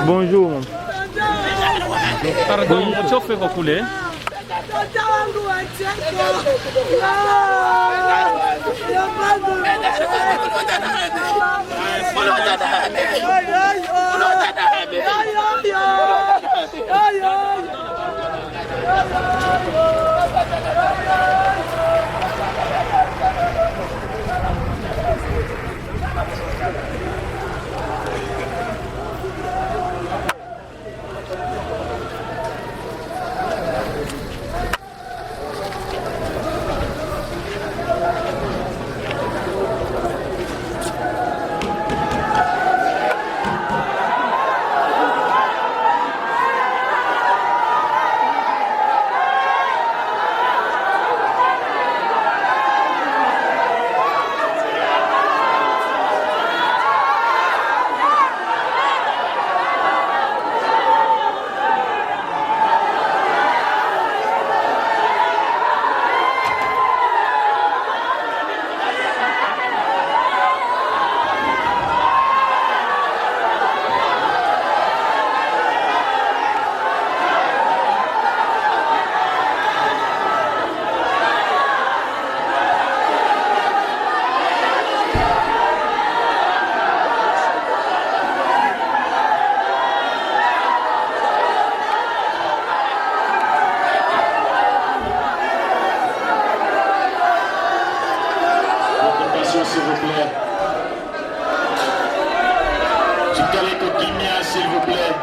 Bonjour. Pardon, moto fait couler. S'il vous plaît. Du Kaleko Kimia, s'il vous plaît.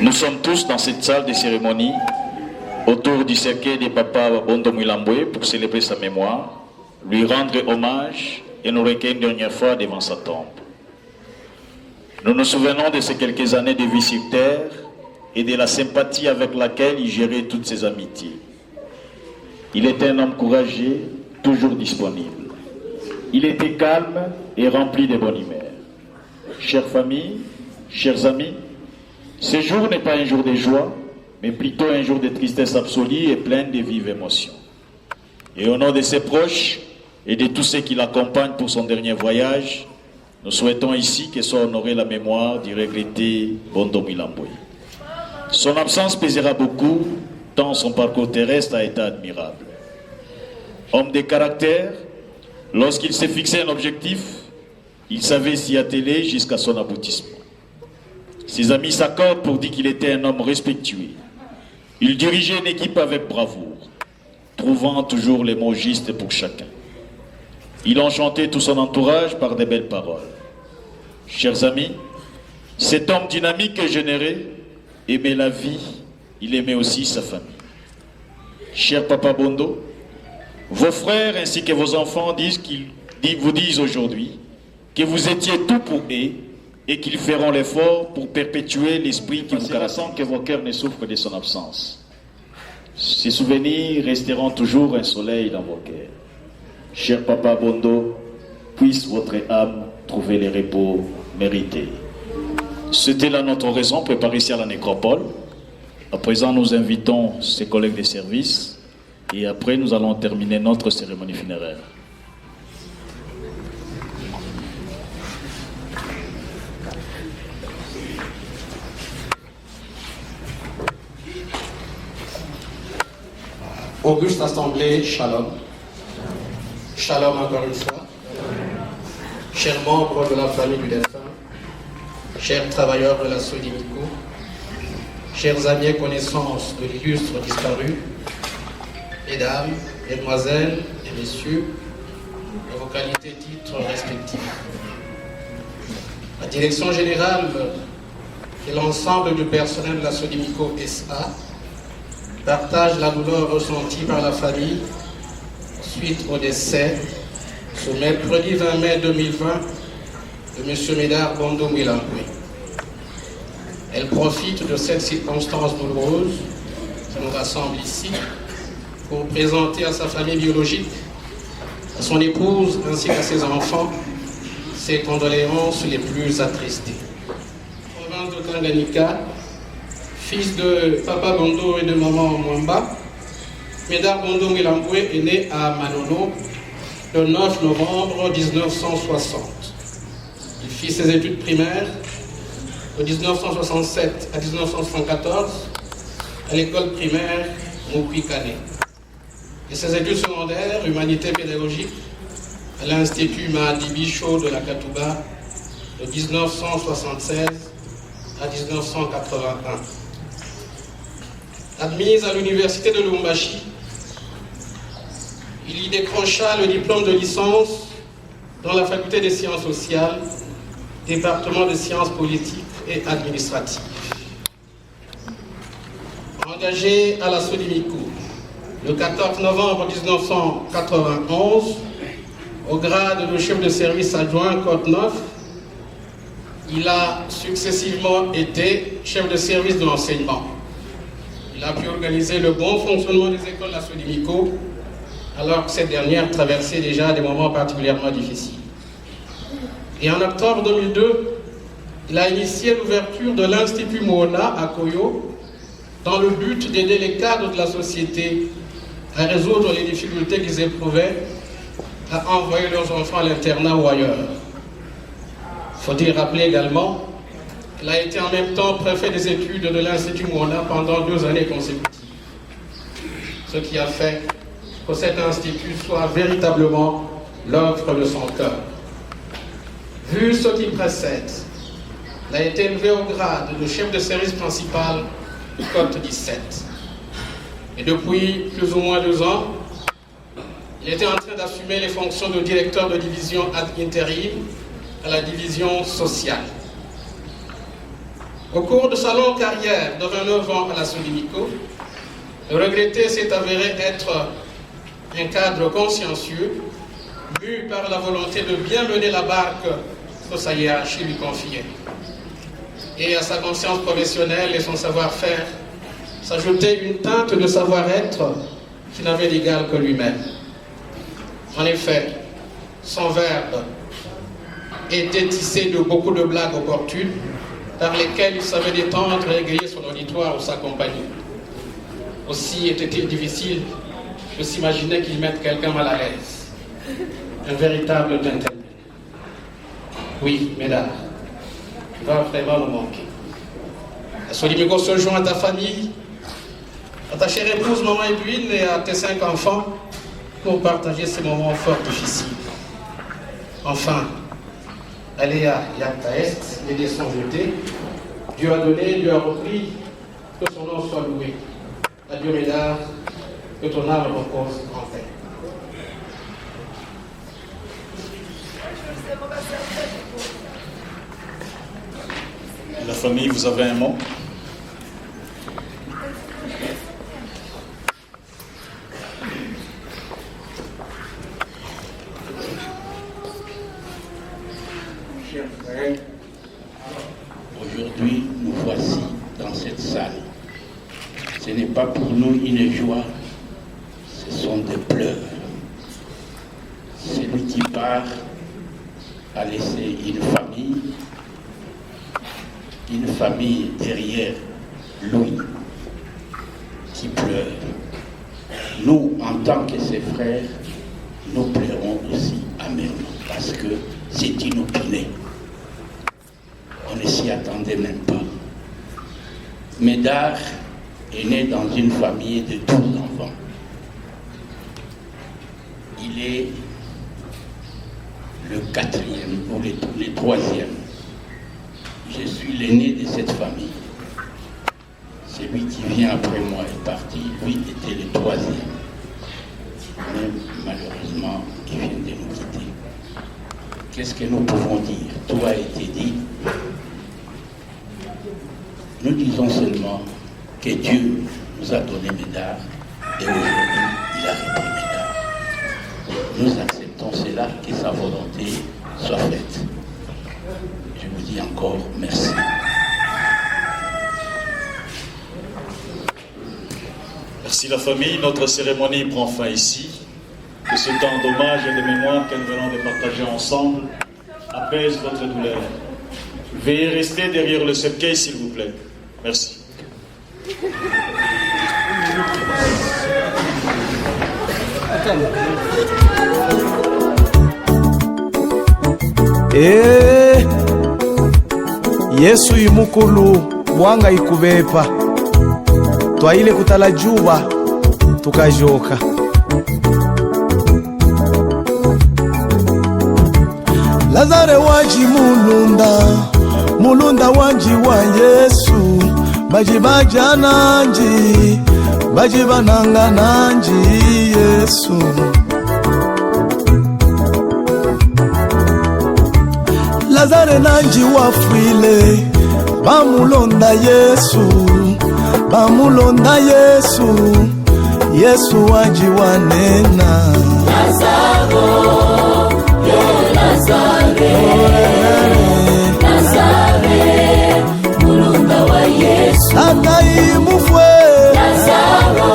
Nous sommes tous dans cette salle de cérémonie autour du cercueil de Papa Bondo Mouilamboué pour célébrer sa mémoire, lui rendre hommage et nous recueillir une dernière fois devant sa tombe. Nous nous souvenons de ces quelques années de vie sur terre et de la sympathie avec laquelle il gérait toutes ses amitiés. Il était un homme courageux, toujours disponible. Il était calme et rempli de bonne humeur. Chère famille, chers amis, ce jour n'est pas un jour de joie, mais plutôt un jour de tristesse absolue et plein de vives émotions. Et au nom de ses proches et de tous ceux qui l'accompagnent pour son dernier voyage, nous souhaitons ici que soit honorée la mémoire du regretté Bondo Mouilamboué. Son absence pèsera beaucoup, tant son parcours terrestre a été admirable. Homme de caractère, lorsqu'il s'est fixé un objectif, il savait s'y atteler jusqu'à son aboutissement. Ses amis s'accordent pour dire qu'il était un homme respectueux. Il dirigeait une équipe avec bravoure, trouvant toujours les mots justes pour chacun. Il enchantait tout son entourage par de belles paroles. Chers amis, cet homme dynamique et généreux aimait la vie, il aimait aussi sa famille. Cher Papa Bondo, vos frères ainsi que vos enfants vous disent aujourd'hui que vous étiez tout pour eux et qu'ils feront l'effort pour perpétuer l'esprit qui vous caractérise, que vos cœurs ne souffrent de son absence. Ces souvenirs resteront toujours un soleil dans vos cœurs. Cher Papa Bondo, puisse votre âme trouver les repos mérités. C'était là notre raison préparée ici à la nécropole. À présent, nous invitons ses collègues de service et après, nous allons terminer notre cérémonie funéraire. Auguste Assemblée, shalom. Shalom encore une fois. Chers membres de la famille du défunt, chers travailleurs de la Sodimico, chers amis et connaissances de l'illustre disparu, mesdames, mesdemoiselles et messieurs, de vos qualités titres respectives. La direction générale et l'ensemble du personnel de la Sodimico SA partage la douleur ressentie par la famille suite au décès ce mercredi 20 mai 2020 de M. Médard Bondo Mouilamboué. Elle profite de cette circonstance douloureuse qui nous rassemble ici pour présenter à sa famille biologique, à son épouse ainsi qu'à ses enfants ses condoléances les plus attristées. Province de Tanganyika, fils de Papa Bondo et de Maman Mwamba, Médard Bondo Mwilambwe est né à Manono le 9 novembre 1960. Il fit ses études primaires de 1967 à 1974 à l'école primaire Mokwikane et ses études secondaires, humanité pédagogique, à l'Institut Mahadi Bicho de la Katouba de 1976 à 1981. Admise à l'université de Lubumbashi, il y décrocha le diplôme de licence dans la faculté des sciences sociales, département de sciences politiques et administratives. Engagé à la Sodimico le 14 novembre 1991, au grade de chef de service adjoint Côte-Neuf, il a successivement été chef de service de l'enseignement. Il a pu organiser le bon fonctionnement des écoles de la Sodimico, alors que cette dernière traversait déjà des moments particulièrement difficiles. Et en octobre 2002, il a initié l'ouverture de l'Institut Moona à Koyo, dans le but d'aider les cadres de la société à résoudre les difficultés qu'ils éprouvaient à envoyer leurs enfants à l'internat ou ailleurs. Faut-il rappeler également qu'il a été en même temps préfet des études de l'Institut Moona pendant 2 années consécutives. Ce qui a fait que cet institut soit véritablement l'œuvre de son cœur. Vu ce qui précède, il a été élevé au grade de chef de service principal du Côte 17. Et depuis plus ou moins 2 ans, il était en train d'assumer les fonctions de directeur de division ad interim à la division sociale. Au cours de sa longue carrière de 29 ans à la Sodimico, le regretté s'est avéré être un cadre consciencieux, mu par la volonté de bien mener la barque que sa hiérarchie lui confiait. Et à sa conscience professionnelle et son savoir-faire s'ajoutait une teinte de savoir-être qui n'avait d'égal que lui-même. En effet, son verbe était tissé de beaucoup de blagues opportunes par lesquelles il savait détendre et égayer son auditoire ou sa compagnie. Aussi était-il difficile de s'imaginer qu'il mette quelqu'un mal à l'aise. Un véritable gentleman. Oui, Médard, tu vas vraiment nous manquer. La Sodimico se joint à ta famille, à ta chère épouse, maman Edwine, et à tes 5 enfants pour partager ces moments fort difficiles. Enfin, allez à Yakta Est, les dés sont jetés. Dieu a donné, Dieu a repris, que son nom soit loué. Adieu Médard, que ton âme repose en paix. La famille, vous avez un mot? Chers frères, aujourd'hui nous voici dans cette salle. Ce n'est pas pour nous une joie, ce sont des pleurs. Celui qui part a laissé une famille derrière lui qui pleure. Nous, en tant que ses frères, nous pleurons aussi amèrement parce que c'est inopiné. On ne s'y attendait même pas. Médard est né dans une famille de 12 enfants. Il est le 4e ou le 3e. Je suis l'aîné de cette famille. Celui qui vient après moi est parti, lui était le 3e. Mais malheureusement, il vient de nous quitter. Qu'est-ce que nous pouvons dire? Tout a été dit. Nous disons seulement que Dieu nous a donné Médard et aujourd'hui il a repris Médard. Nous acceptons cela, que sa volonté soit faite. Je vous dis encore merci. Merci la famille. Notre cérémonie prend fin ici. Que ce temps d'hommage et de mémoire que nous venons de partager ensemble apaise votre douleur. Veuillez rester derrière le cercueil, s'il vous plaît. Merci. Yesu imukulu bwanga ikubepa twaile kutala juba tukajoka Lazare wanji mulunda wanji wa Yesu bajibaja nanji bajibananga nanji Yesu Lazare nanji wafwile bamulonda Yesu Yesu waji wanena Lazaro Lazare mulonda wa Yesu Atai mufwe Lazaro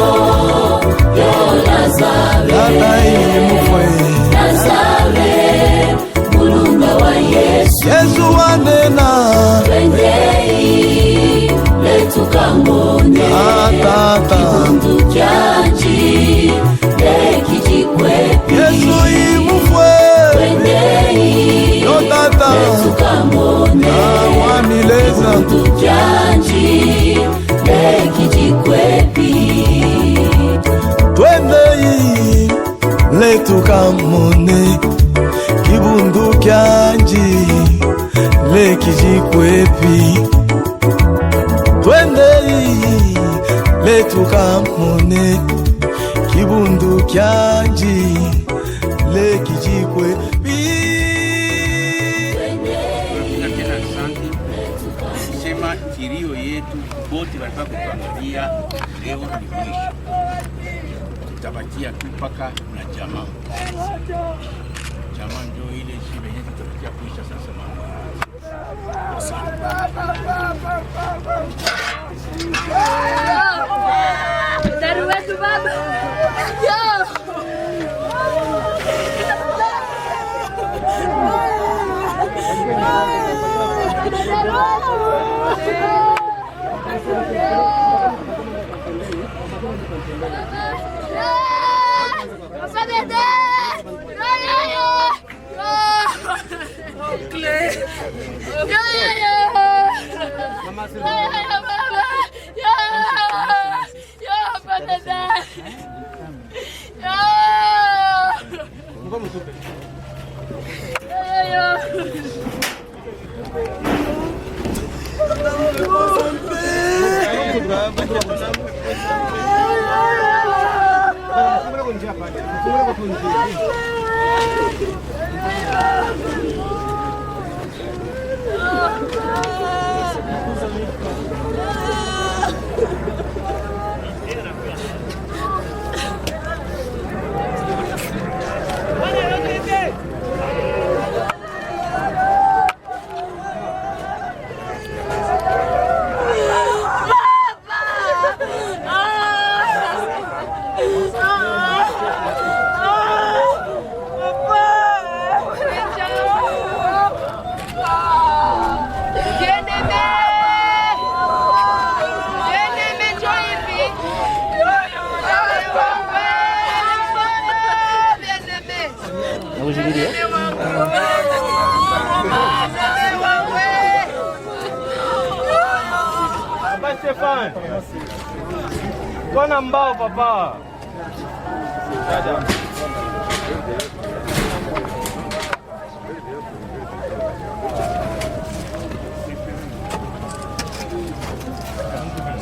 Atai mufwe Lazare mulonda wa Yesu Yesu wanena Twendei letu kamone Kipundu kyanji lekijikwepi Yesu imufwe Twendei letu kamone Kipundu kyanji lekijikwepi Twendei letu kamone Kibundu kyanji lekijikwepi Twendei letu kamone Kibundu kyanji lekijikwepi Sema kilio yetu bote walikuwa kutuangalia leo ni mwisho. Tutabakia tu mpaka na jamaa. Jamaa ndio ile shibe yetu tutabakia kuisha sasa mambo. Dari wetu baba. Yo. Stefan. Kona mbao papa.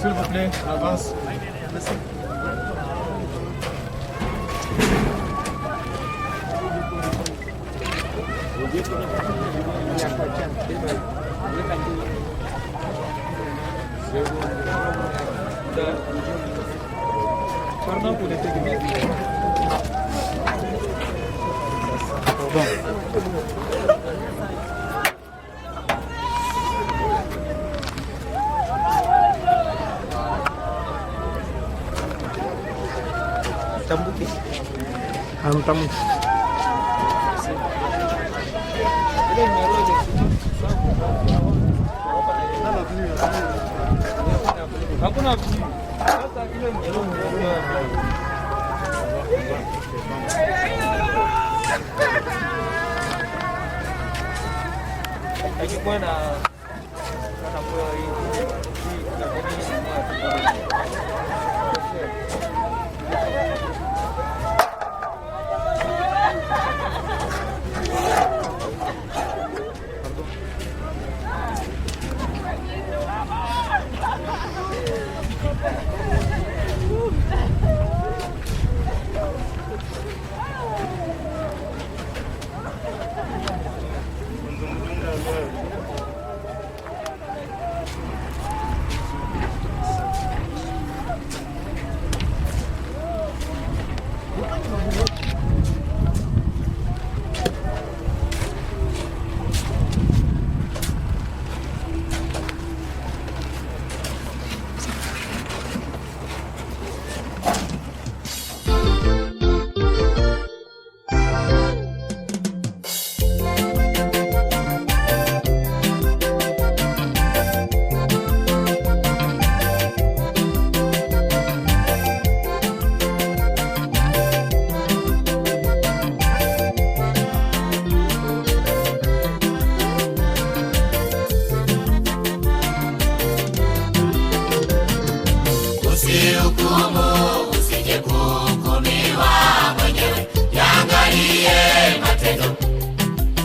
S'il vous plaît, avance. tamu. Hakuna usije kuhukumiwa mwenyewe, yaangalie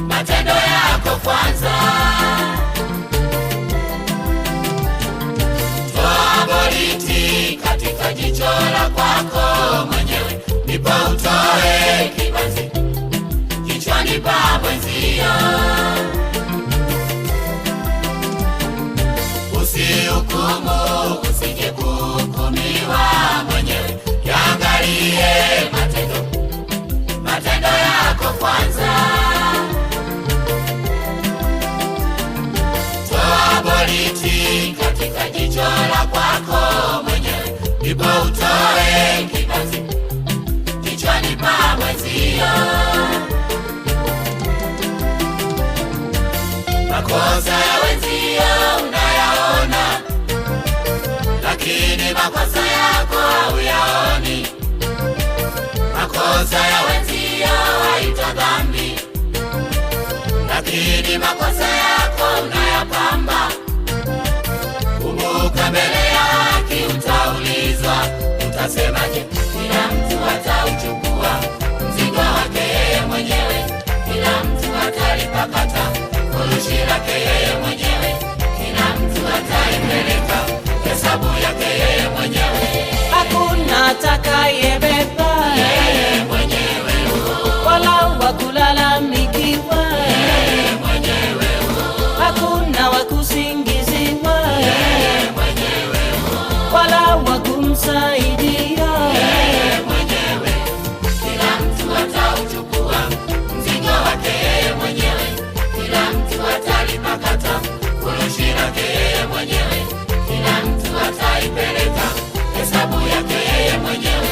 matendo yako kwanza. Toa boriti katika jicho la kwako mwenyewe, ndipo utoe kibanzi kichwani pa mwenzio. Usihukumu, usije kuhukumiwa mwenyewe, yaangalie matendo yako kwanza. Toa boriti katika jicho la kwako mwenyewe, ndipo utoe kibanzi kichwani pa mwenzio. Makosa ya wenzio unayaona, lakini makosa yako hauyaoni. Makosa ya wenzio haita dhambi, lakini makosa yako unayapamba. Kumbuka mbele ya haki utaulizwa, utasemaje? Kila mtu atauchukua mzigo wake yeye mwenyewe, kila mtu atalipakata furushi lake yeye mwenyewe, kila mtu ataipeleka hesabu yake yeye mwenyewe. Hakuna atakayebeba yeye mwenyewe, wala wakulalamikiwa yeye mwenyewe, hakuna wakusingiziwa yeye mwenyewe, wala wakumsaidia yeye mwenyewe. Kila mtu atauchukua mzigo wake yeye mwenyewe, kila mtu atalipakata furushi lake yeye mwenyewe, kila mtu ataipeleka hesabu yake yeye mwenyewe.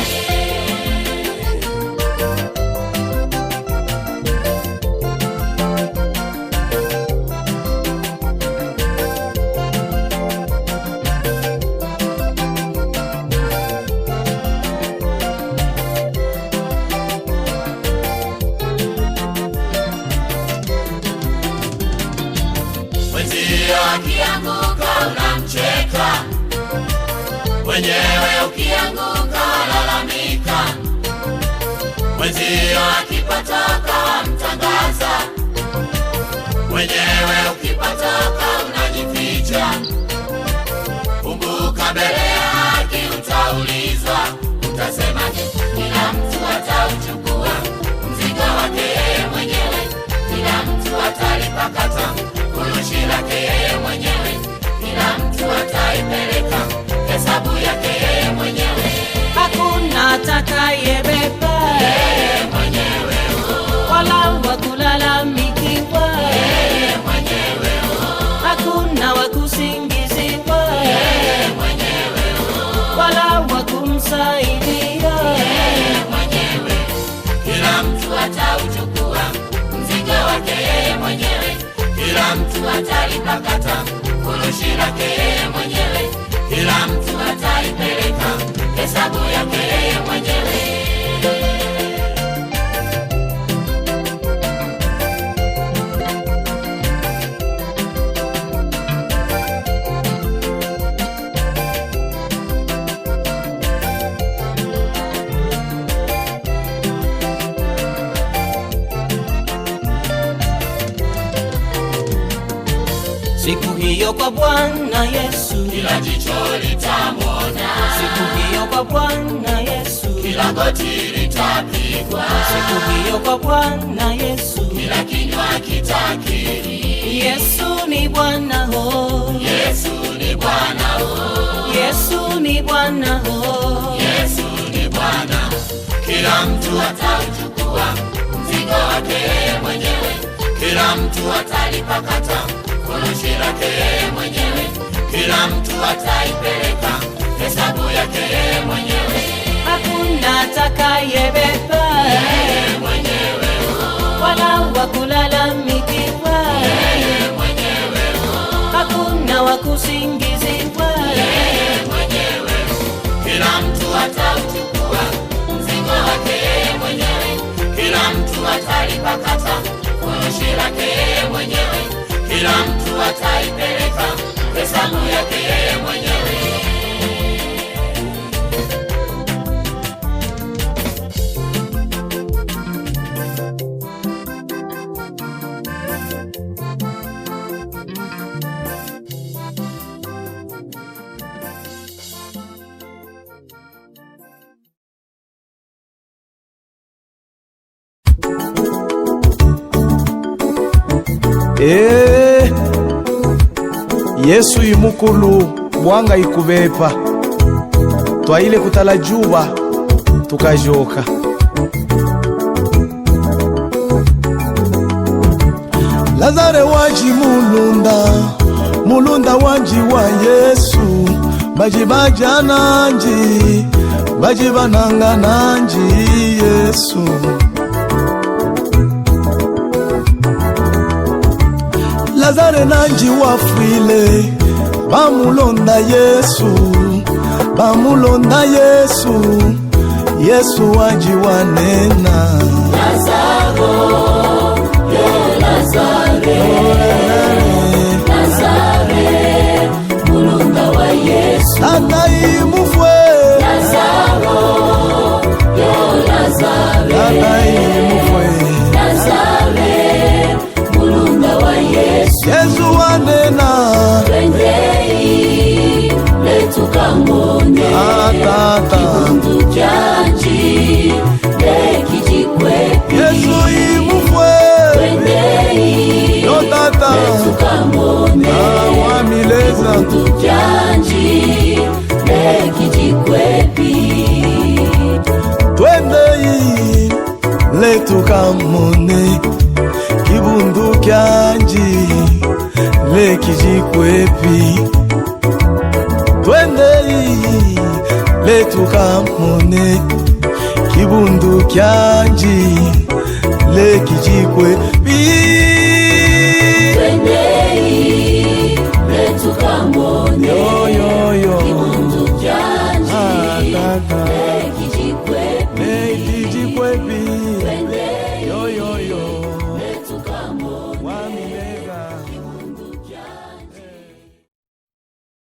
Mwenzio akianguka unamcheka, mwenyewe ukianguka lalamika. Mwenzio akipotoka wamtangaza, mwenyewe ukipotoka unajificha. Kumbuka mbele ya haki utaulizwa, utasemaje? Kila mtu atauchukua mzigo wake yeye mwenyewe, kila mtu atalipakata furushi lake yeye mwenyewe, kila mtu ataipeleka hesabu yake yeye mwenyewe. Hakuna atakayebeba yeye mwenyewe, wala wakulalamikiwa yeye mwenyewe, hakuna wakusingiziwa yeye mwenyewe, wala wakumsaidia yeye mwenyewe. Kila kila mtu atalipakata furushi lake yeye mwenyewe, kila mtu ataipeleka hesabu yake yeye mwenyewe. Siku hiyo kwa Bwana Yesu, kila jicho litamwona. Siku hiyo kwa Bwana Yesu, kila goti litapigwa. Siku hiyo kwa Bwana Yesu, kila kinywa kitakiri. Yesu ni Bwana ho, Yesu ni Bwana ho, Yesu ni Bwana ho, Yesu ni Bwana. Kila mtu atauchukua mzigo wake yeye mwenyewe, kila mtu atalipakata furushi lake yeye mwenyewe, kila mtu ataipeleka hesabu yake yeye mwenyewe. Hakuna atakayebeba yeye mwenyewe, wala wakulalamika yeye mwenyewe, hakuna wakusingiziwa yeye mwenyewe. Kila mtu atauchukua mzigo wake yeye mwenyewe, kila mtu atalipakata furushi lake yeye mwenyewe, kila mtu ataipeleka hesabu yake yeye mwenyewe. Yesu imukulu bwanga ikubepa twaile kutala juba tukajoka. Lazare wanji mulunda wanji wa Yesu, baji baja nanji, baji bananga nanji Yesu. Lazare nanji wafwile, bamulonda Yesu, bamulonda Yesu, Yesu waji wanena. Lazaro, yo Lazare, Lazare, mulonda wa Yesu. Atai mufwe, Lazaro, yo Lazare, atai mufwe, Lazare, mulonda wa Yesu. Yesu wanena, twendei letu kamone, kibundu chanji lekijikwepi. Yesu imufwe, twendei yo tata, letu kamone, wamileza, kibundu chanji lekijikwepi. twendei letu kamone, kibundu kyanji lekijikwepi. Twendei letu kamone, kibundu kyanji lekijikwepi.